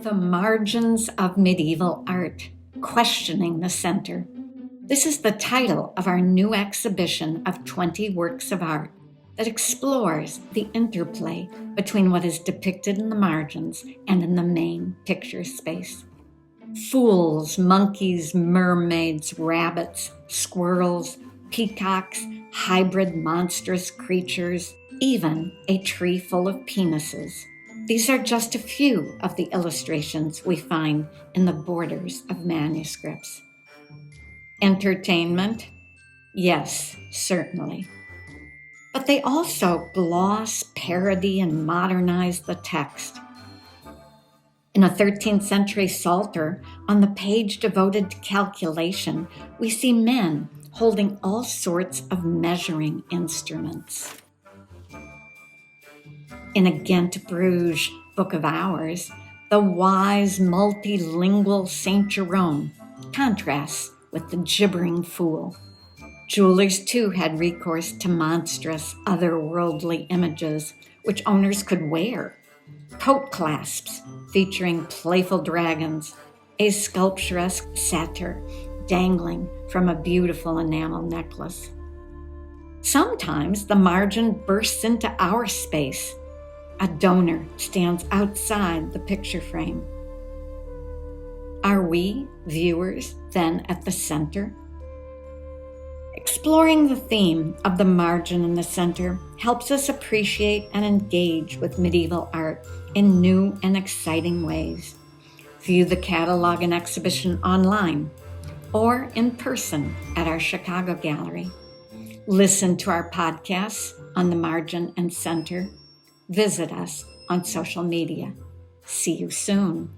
The Margins of Medieval Art, Questioning the Center. This is the title of our new exhibition of 20 works of art that explores the interplay between what is depicted in the margins and in the main picture space. Fools, monkeys, mermaids, rabbits, squirrels, peacocks, hybrid monstrous creatures, even a tree full of penises. These are just a few of the illustrations we find in the borders of manuscripts. Entertainment? Yes, certainly. But they also gloss, parody, and modernize the text. In a 13th century Psalter, on the page devoted to calculation, we see men holding all sorts of measuring instruments. In a Ghent Bruges Book of Hours, the wise, multilingual Saint Jerome contrasts with the gibbering fool. Jewelers, too, had recourse to monstrous, otherworldly images which owners could wear. Coat clasps featuring playful dragons, a sculpturesque satyr dangling from a beautiful enamel necklace. Sometimes the margin bursts into our space. A donor stands outside the picture frame. Are we, viewers, then at the center? Exploring the theme of the margin and the center helps us appreciate and engage with medieval art in new and exciting ways. View the catalog and exhibition online or in person at our Chicago gallery. Listen to our podcasts on the margin and center. Visit us on social media. See you soon.